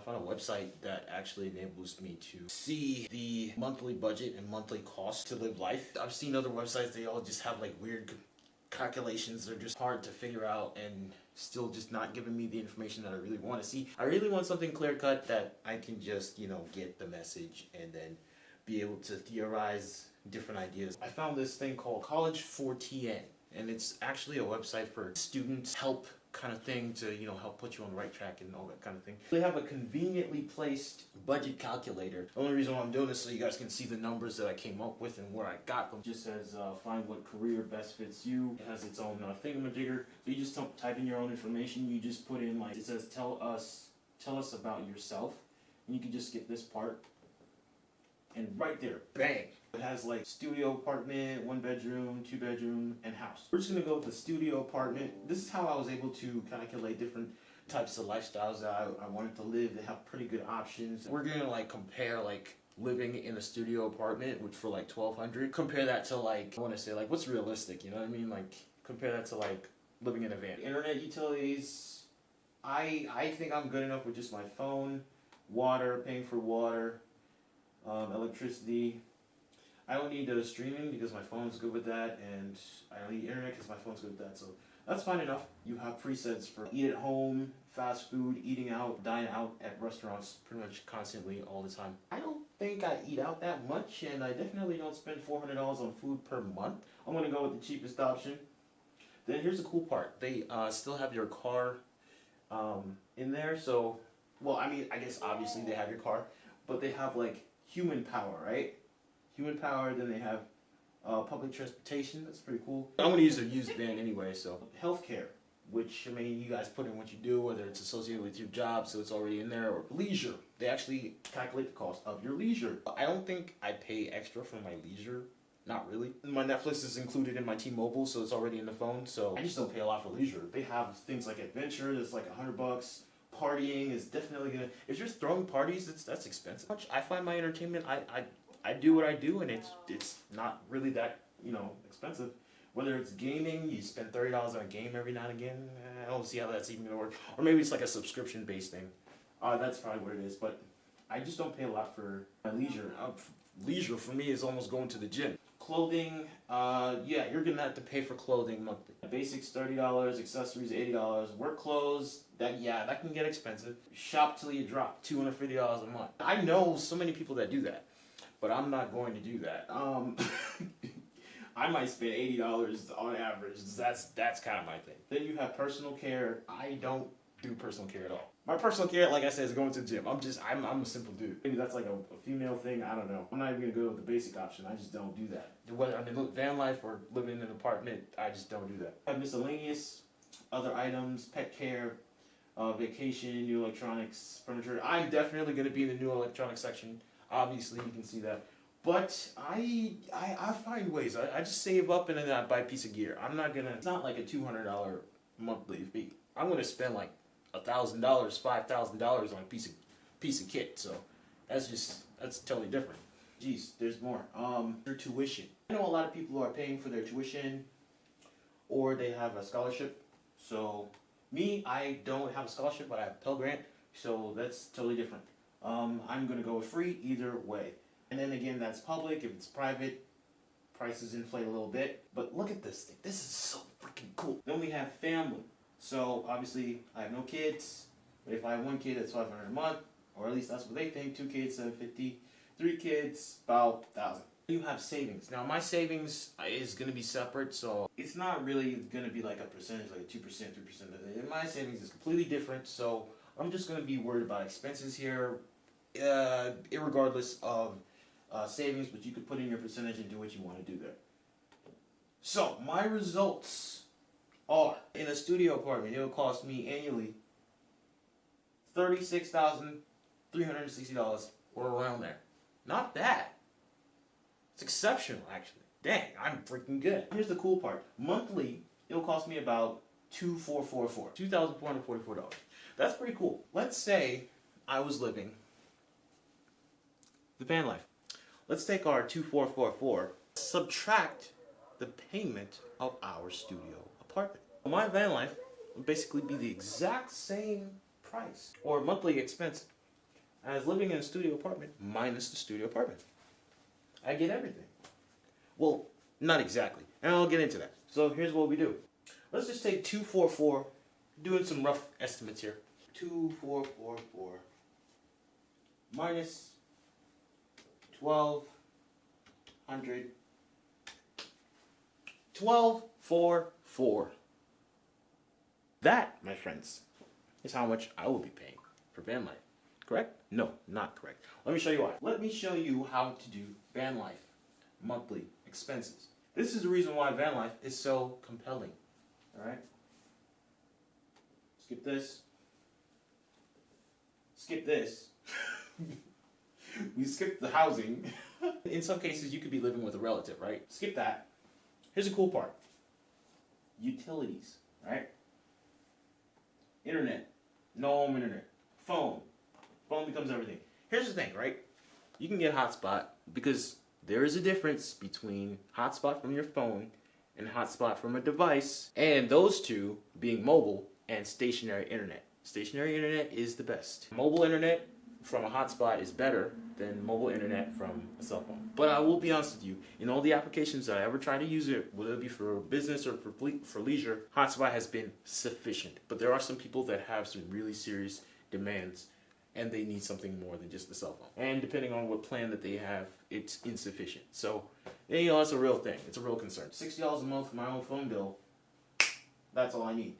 found a website that actually enables me to see the monthly budget and monthly cost to live life. I've seen other websites, they all just have like weird calculations. They're just hard to figure out and still just not giving me the information that I really want to see. I really want something clear cut that I can just, get the message and then be able to theorize different ideas. I found this thing called College 4TN, and it's actually a website for students help kind of thing to help put you on the right track and all that kind of thing. They have a conveniently placed budget calculator. The only reason why I'm doing this is so you guys can see the numbers that I came up with and where I got them. It just says find what career best fits you. It has its own thingamajigger. So you just type in your own information. You just put in it says tell us about yourself, and you can just skip this part. And right there, bang! It has studio apartment, 1 bedroom, 2 bedroom, and house. We're just gonna go with the studio apartment. This is how I was able to calculate different types of lifestyles that I wanted to live. They have pretty good options. We're gonna compare living in a studio apartment, which for $1,200. Compare that to I want to say what's realistic. You know what I mean? Compare that to living in a van. Internet utilities. I think I'm good enough with just my phone, water, paying for water. Electricity. I don't need streaming because my phone's good with that, and I don't need internet because my phone's good with that, so that's fine enough. You have presets for eat at home, fast food, eating out, dine out at restaurants pretty much constantly all the time. I don't think I eat out that much, and I definitely don't spend $400 on food per month. I'm going to go with the cheapest option. Then here's the cool part. They still have your car in there, so, well, I mean, I guess obviously they have your car, but they have human power, right? Human power, then they have public transportation. That's pretty cool. I'm going to use a used van anyway, so. Healthcare, which, I mean, you guys put in what you do, whether it's associated with your job, so it's already in there, or leisure. They actually calculate the cost of your leisure. I don't think I pay extra for my leisure. Not really. My Netflix is included in my T-Mobile, so it's already in the phone, so I just don't pay a lot for leisure. They have things like adventure, that's $100. Partying is definitely gonna. If you're throwing parties, that's expensive. I find my entertainment. I do what I do, and it's not really that expensive. Whether it's gaming, you spend $30 on a game every now and again. I don't see how that's even gonna work. Or maybe it's a subscription based thing. That's probably what it is. But I just don't pay a lot for my leisure. Leisure for me is almost going to the gym. Clothing, yeah, you're gonna have to pay for clothing monthly. Basics $30, accessories $80. Work clothes, that can get expensive. Shop till you drop $250 a month. I know so many people that do that, but I'm not going to do that. I might spend $80 on average. That's kind of my thing. Then you have personal care. I don't do personal care at all. My personal care, like I said, is going to the gym. I'm a simple dude. Maybe that's a female thing. I don't know. I'm not even gonna go with the basic option. I just don't do that. Whether I'm in van life or living in an apartment, I just don't do that. I have miscellaneous, other items, pet care, vacation, new electronics, furniture. I'm definitely gonna be in the new electronics section. Obviously, you can see that. But I find ways. I just save up and then I buy a piece of gear. I'm not gonna. It's not a $200 monthly fee. I'm gonna spend $1,000, $5,000 on a piece of kit. So that's totally different. Jeez, there's more. Their tuition. I know a lot of people who are paying for their tuition, or they have a scholarship. So me, I don't have a scholarship, but I have a Pell Grant. So that's totally different. I'm gonna go with free either way. And then again, that's public. If it's private, prices inflate a little bit. But look at this thing. This is so freaking cool. Then we have family. So obviously, I have no kids. But if I have one kid, that's $500 a month, or at least that's what they think. 2 kids, $750. 3 kids, about $1,000. You have savings. Now my savings is going to be separate, so it's not really going to be a percentage, 2%, 3%. My savings is completely different, so I'm just going to be worried about expenses here, irregardless of savings, but you could put in your percentage and do what you want to do there. So my results are, in a studio apartment, it will cost me annually $36,360 or around there. Not bad. It's exceptional, actually. Dang, I'm freaking good. Here's the cool part. Monthly, it'll cost me about $2,444. That's pretty cool. Let's say I was living the van life. Let's take our $2,444, subtract the payment of our studio apartment. My van life would basically be the exact same price or monthly expense as living in a studio apartment minus the studio apartment. I get everything. Well, not exactly. And I'll get into that. So here's what we do. Let's just take 244, doing some rough estimates here. 2444 minus 1200. 1244. That, my friends, is how much I will be paying for van life. Correct? No, not correct. Let me show you why. Let me show you how to do van life monthly expenses. This is the reason why van life is so compelling. Alright? Skip this. Skip this. We skipped the housing. In some cases, you could be living with a relative, right? Skip that. Here's the cool part. Utilities, right? Internet. No home internet. Phone. Phone becomes everything. Here's the thing, right? You can get hotspot because there is a difference between hotspot from your phone and hotspot from a device, and those two being mobile and stationary internet. Stationary internet is the best. Mobile internet from a hotspot is better than mobile internet from a cell phone. But I will be honest with you, in all the applications that I ever try to use it, whether it be for business or for leisure, hotspot has been sufficient. But there are some people that have some really serious demands and they need something more than just the cell phone. And depending on what plan that they have, it's insufficient. So, you know, it's a real thing. It's a real concern. $60 a month for my own phone bill, that's all I need.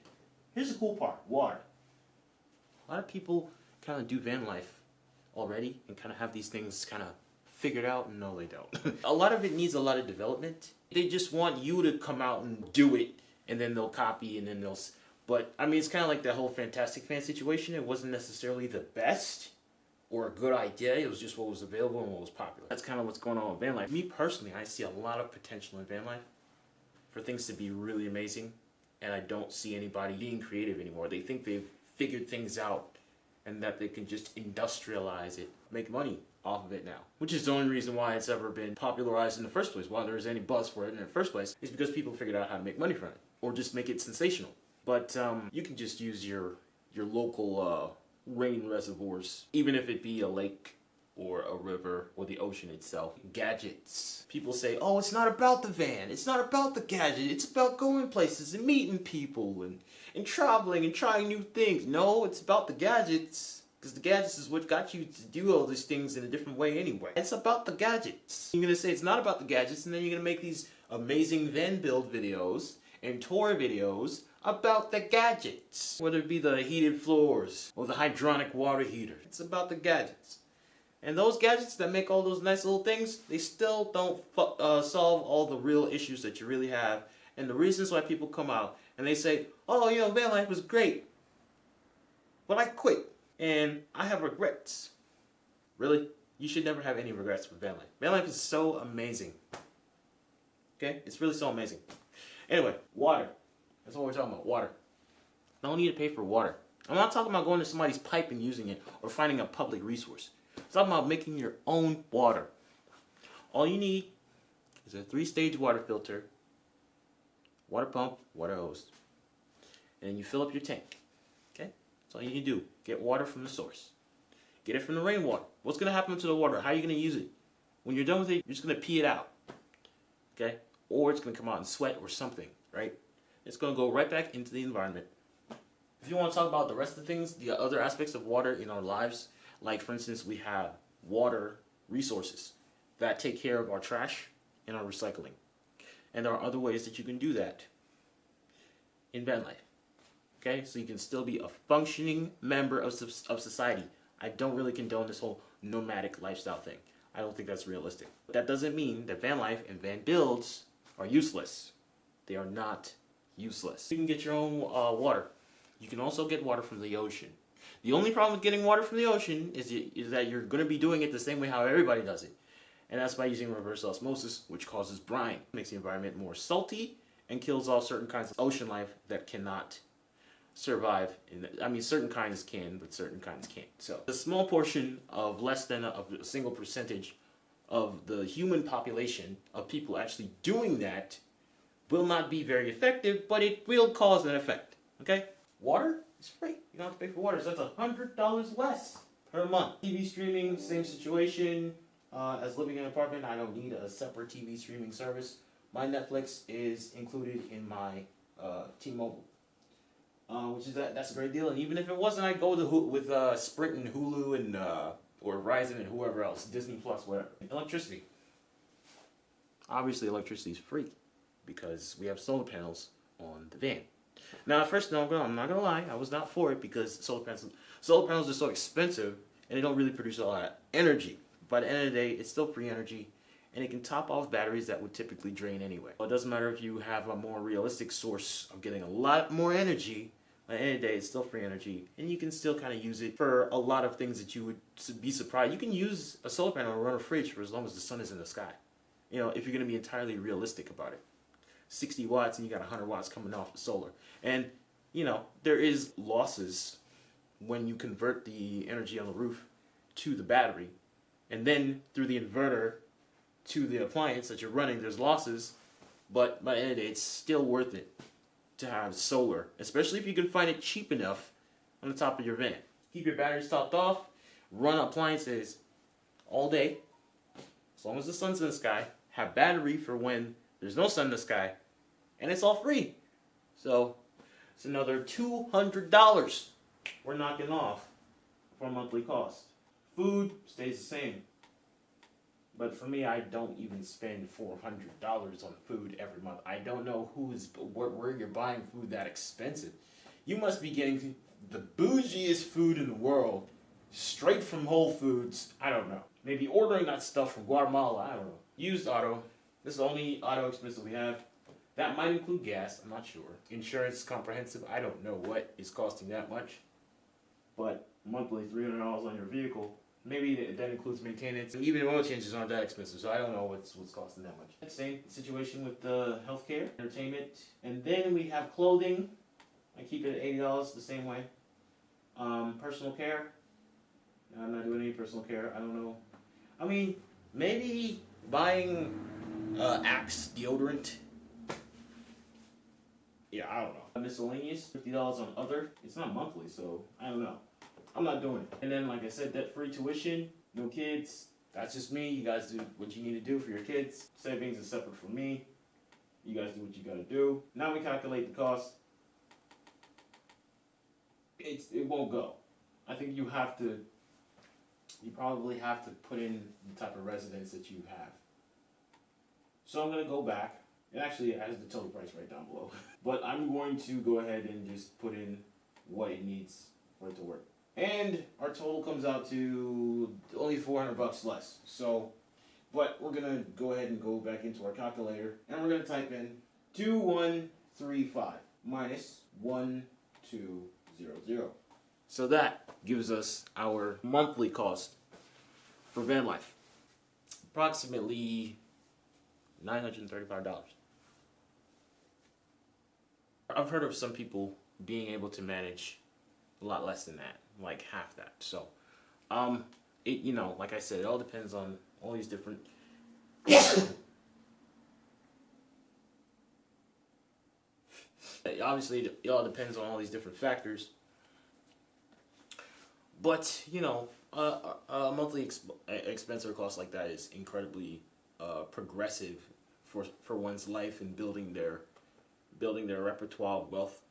Here's the cool part, water. A lot of people kind of do van life already and kind of have these things kind of figured out. No, they don't. A lot of it needs a lot of development. They just want you to come out and do it, and then they'll copy, and then they'll... But, I mean, it's kind of like the whole Fantastic Fan situation. It wasn't necessarily the best or a good idea. It was just what was available and what was popular. That's kind of what's going on with van life. Me, personally, I see a lot of potential in van life for things to be really amazing, and I don't see anybody being creative anymore. They think they've figured things out and that they can just industrialize it, make money off of it now. Which is the only reason why it's ever been popularized in the first place. Why there is any buzz for it in the first place is because people figured out how to make money from it, or just make it sensational. But you can just use your local rain reservoirs, even if it be a lake or a river or the ocean itself. Gadgets. People say, oh, it's not about the van. It's not about the gadget. It's about going places and meeting people and traveling and trying new things. No, it's about the gadgets. Because the gadgets is what got you to do all these things in a different way anyway. It's about the gadgets. You're going to say it's not about the gadgets, and then you're going to make these amazing van build videos and tour videos about the gadgets. Whether it be the heated floors or the hydronic water heater. It's about the gadgets. And those gadgets that make all those nice little things, they still don't solve all the real issues that you really have. And the reasons why people come out and they say, oh, you know, van life was great, but I quit and I have regrets. Really? You should never have any regrets with van life. Van life is so amazing. Okay? It's really so amazing. Anyway, water. That's what we're talking about, water. No need to pay for water. I'm not talking about going to somebody's pipe and using it or finding a public resource. I'm talking about making your own water. All you need is a 3-stage water filter, water pump, water hose. And then you fill up your tank. Okay? That's all you can do. Get water from the source. Get it from the rainwater. What's going to happen to the water? How are you going to use it? When you're done with it, you're just going to pee it out. Okay? Or it's going to come out in sweat or something, right? It's going to go right back into the environment. If you want to talk about the rest of the things, the other aspects of water in our lives, like for instance, we have water resources that take care of our trash and our recycling. And there are other ways that you can do that in van life. Okay, so you can still be a functioning member of society. I don't really condone this whole nomadic lifestyle thing. I don't think that's realistic. But that doesn't mean that van life and van builds are useless. They are not useless. You can get your own water. You can also get water from the ocean. The only problem with getting water from the ocean is that you're going to be doing it the same way how everybody does it. And that's by using reverse osmosis, which causes brine. It makes the environment more salty and kills off certain kinds of ocean life that cannot survive. Certain kinds can, but certain kinds can't. So a small portion of less than a single percentage of the human population of people actually doing that will not be very effective, but it will cause an effect. Okay? Water is free. You don't have to pay for water. So that's $100 less per month. TV streaming, same situation. As living in an apartment, I don't need a separate TV streaming service. My Netflix is included in my T-Mobile, which is that's a great deal. And even if it wasn't, I'd go with Sprint and Hulu and or Verizon and whoever else, Disney Plus, whatever. Electricity. Obviously, electricity is free because we have solar panels on the van. Now, at first, no, I'm not gonna lie, I was not for it because solar panels are so expensive and they don't really produce a lot of energy. By the end of the day, it's still free energy, and it can top off batteries that would typically drain anyway. Well, it doesn't matter if you have a more realistic source of getting a lot more energy. By the end of the day, it's still free energy, and you can still kind of use it for a lot of things that you would be surprised. You can use a solar panel to run a fridge for as long as the sun is in the sky. You know, if you're going to be entirely realistic about it. 60 watts, and you got 100 watts coming off the solar. And, you know, there is losses when you convert the energy on the roof to the battery. And then through the inverter to the appliance that you're running, there's losses. But by the end of the day, it's still worth it to have solar, especially if you can find it cheap enough on the top of your van. Keep your batteries topped off, run appliances all day, as long as the sun's in the sky, have battery for when there's no sun in the sky, and it's all free. So it's another $200 we're knocking off for a monthly cost. Food stays the same. But for me, I don't even spend $400 on food every month. I don't know where you're buying food that expensive. You must be getting the bougiest food in the world straight from Whole Foods. I don't know. Maybe ordering that stuff from Guatemala. I don't know. Used auto. This is the only auto expense that we have. That might include gas. I'm not sure. Insurance comprehensive. I don't know what is costing that much. But monthly, $300 on your vehicle. Maybe that includes maintenance. Even oil changes aren't that expensive, so I don't know what's costing that much. Same situation with healthcare, entertainment, and then we have clothing. I keep it at $80 the same way. Personal care. I'm not doing any personal care. I don't know. I mean, maybe buying Axe deodorant. Yeah, I don't know. Miscellaneous, $50 on other. It's not monthly, so I don't know. I'm not doing it. And then, like I said, debt-free tuition, no kids. That's just me. You guys do what you need to do for your kids. Savings is separate from me. You guys do what you gotta do. Now we calculate the cost. It won't go. I think you probably have to put in the type of residence that you have. So I'm gonna go back. It actually has the total price right down below. But I'm going to go ahead and just put in what it needs for it to work. And our total comes out to only $400 less. So, but we're gonna go ahead and go back into our calculator, and we're gonna type in 2135 minus 1200. So that gives us our monthly cost for van life, approximately $935. I've heard of some people being able to manage a lot less than that, like half that. So, like I said, it all depends on all these different. Obviously, it all depends on all these different factors. But a monthly expense or cost like that is incredibly progressive for one's life and building their repertoire of wealth,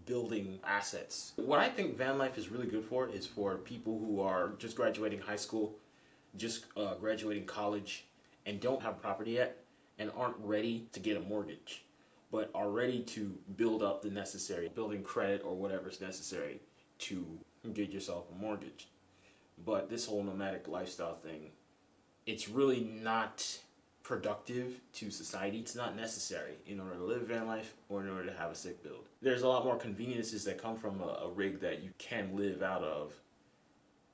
building assets. What I think van life is really good for is for people who are just graduating high school, just graduating college, and don't have property yet, and aren't ready to get a mortgage, but are ready to build up the necessary, building credit or whatever's necessary to get yourself a mortgage. But this whole nomadic lifestyle thing, it's really not productive to society. It's not necessary in order to live van life or in order to have a sick build. There's a lot more conveniences that come from a rig that you can live out of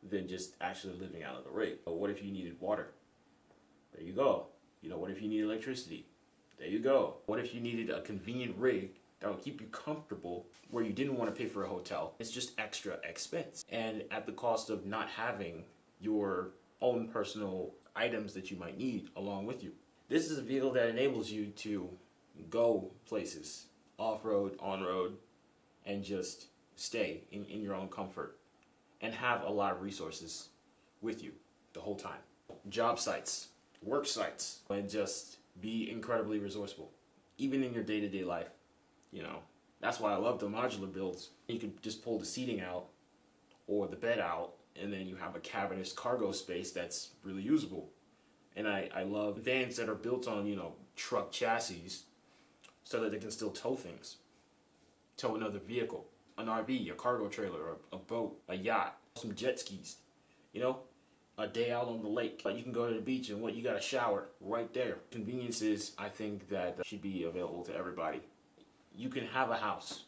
than just actually living out of the rig. But what if you needed water? There you go. What if you need electricity? There you go. What if you needed a convenient rig that would keep you comfortable where you didn't want to pay for a hotel? It's just extra expense, and at the cost of not having your own personal items that you might need along with you. This is a vehicle that enables you to go places, off-road, on-road, and just stay in your own comfort and have a lot of resources with you the whole time. Job sites, work sites, and just be incredibly resourceful, even in your day-to-day life. You know, that's why I love the modular builds. You can just pull the seating out or the bed out, and then you have a cavernous cargo space that's really usable. And I love vans that are built on, you know, truck chassis so that they can still tow things. Tow another vehicle, an RV, a cargo trailer, a boat, a yacht, some jet skis, you know, a day out on the lake. Like you can go to the beach and you got a shower right there. Conveniences, I think that should be available to everybody. You can have a house.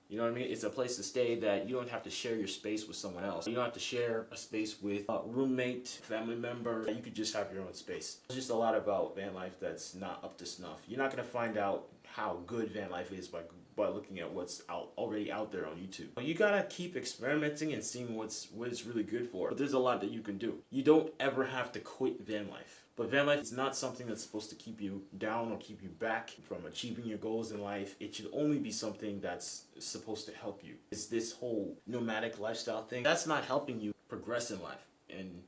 You know what I mean? It's a place to stay that you don't have to share your space with someone else. You don't have to share a space with a roommate, family member. You could just have your own space. There's just a lot about van life that's not up to snuff. You're not going to find out how good van life is by looking at what's already out there on YouTube. You gotta keep experimenting and seeing what it's really good for. But there's a lot that you can do. You don't ever have to quit van life. But van life is not something that's supposed to keep you down or keep you back from achieving your goals in life. It should only be something that's supposed to help you. It's this whole nomadic lifestyle thing. That's not helping you progress in life and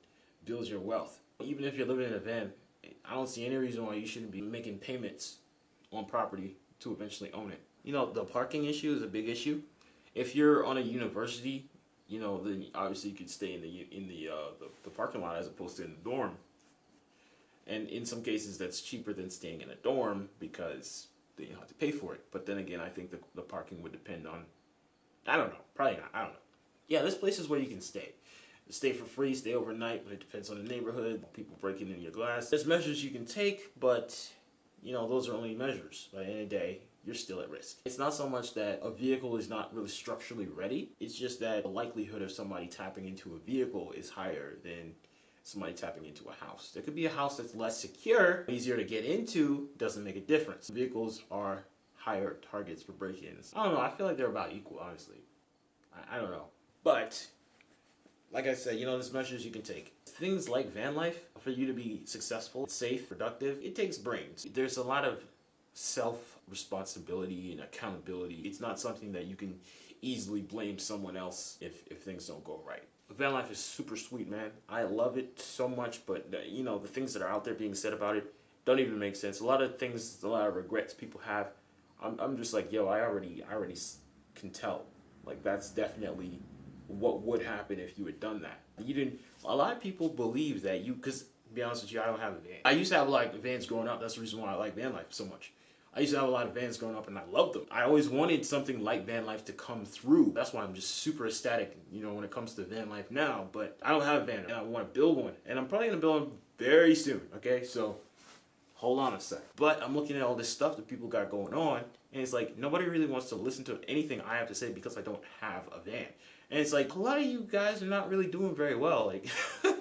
build your wealth. Even if you're living in a van, I don't see any reason why you shouldn't be making payments on property to eventually own it. You know, the parking issue is a big issue. If you're on a university, you know, then obviously you could stay in the parking lot as opposed to in the dorm. And in some cases, that's cheaper than staying in a dorm because then you have to pay for it. But then again, I think the parking would depend on, I don't know, probably not, I don't know. Yeah, there's places where you can stay. Stay for free, stay overnight, but it depends on the neighborhood, people breaking in your glass. There's measures you can take, but, you know, those are only measures. By the end of the day, you're still at risk. It's not so much that a vehicle is not really structurally ready. It's just that the likelihood of somebody tapping into a vehicle is higher than somebody tapping into a house. There could be a house that's less secure, easier to get into, doesn't make a difference. Vehicles are higher targets for break-ins. I don't know, I feel like they're about equal, honestly. I don't know. But, like I said, you know, there's measures you can take. Things like van life, for you to be successful, safe, productive, it takes brains. There's a lot of self-responsibility and accountability. It's not something that you can easily blame someone else if things don't go right. Van life is super sweet, man. I love it so much, but you know, the things that are out there being said about it don't even make sense. A lot of things, a lot of regrets people have. I'm just like, yo, I already can tell. Like, that's definitely what would happen if you had done that. You didn't. A lot of people believe that because to be honest with you, I don't have a van. I used to have like vans growing up. That's the reason why I like van life so much. I used to have a lot of vans growing up and I loved them. I always wanted something like van life to come through. That's why I'm just super ecstatic, you know, when it comes to van life now. But I don't have a van and I want to build one. And I'm probably going to build one very soon, okay? So hold on a sec. But I'm looking at all this stuff that people got going on, and it's like nobody really wants to listen to anything I have to say because I don't have a van. And it's like, a lot of you guys are not really doing very well. Like,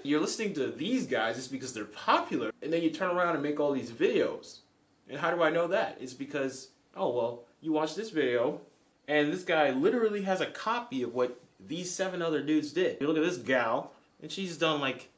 you're listening to these guys just because they're popular, and then you turn around and make all these videos. And how do I know that? It's because, oh, well, you watch this video, and this guy literally has a copy of what these 7 other dudes did. You look at this gal, and she's done, like,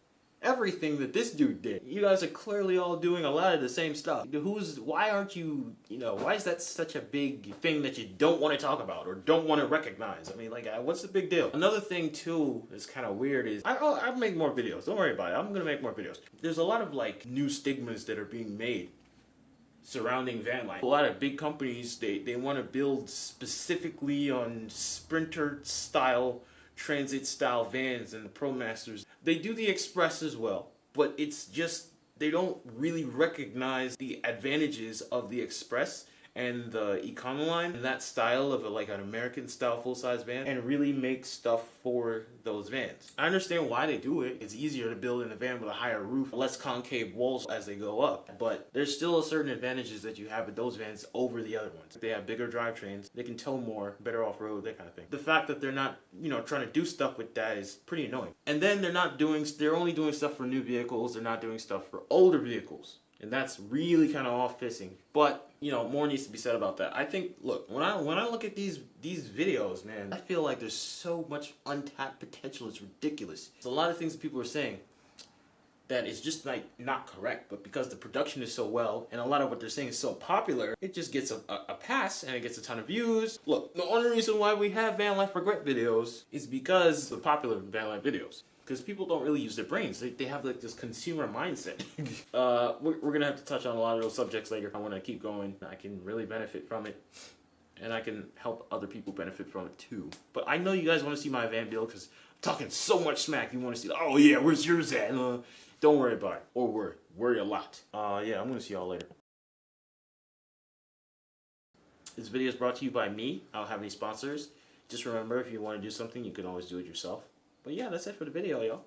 everything that this dude did. You guys are clearly all doing a lot of the same stuff. Why aren't you, you know, why is that such a big thing that you don't want to talk about or don't want to recognize? I mean, like, what's the big deal? Another thing, too, that's kind of weird is, I'll make more videos. Don't worry about it. I'm going to make more videos. There's a lot of, like, new stigmas that are being made surrounding van life. A lot of big companies, they want to build specifically on Sprinter style, transit style vans and the ProMasters. They do the Express as well, but it's just they don't really recognize the advantages of the Express and the Econoline and that style of like an American style full-size van and really make stuff for those vans. I understand why they do it. It's easier to build in a van with a higher roof, less concave walls as they go up, but there's still certain advantages that you have with those vans over the other ones. They have bigger drivetrains, they can tow more, better off-road, that kind of thing. The fact that they're not, you know, trying to do stuff with that is pretty annoying. And then they're only doing stuff for new vehicles, they're not doing stuff for older vehicles. And that's really kind of off-pissing. But, you know, more needs to be said about that. I think, look, when I look at these videos, man, I feel like there's so much untapped potential. It's ridiculous. There's a lot of things that people are saying that is just like not correct. But because the production is so well and a lot of what they're saying is so popular, it just gets a pass and it gets a ton of views. Look, the only reason why we have van life regret videos is because the popular van life videos. Because people don't really use their brains. They have like this consumer mindset. We're gonna have to touch on a lot of those subjects later. I want to keep going. I can really benefit from it. And I can help other people benefit from it too. But I know you guys want to see my van build because I'm talking so much smack. You want to see, oh yeah, where's yours at? Don't worry about it. Or worry. Worry a lot. Yeah, I'm going to see y'all later. This video is brought to you by me. I don't have any sponsors. Just remember, if you want to do something, you can always do it yourself. But yeah, that's it for the video, y'all.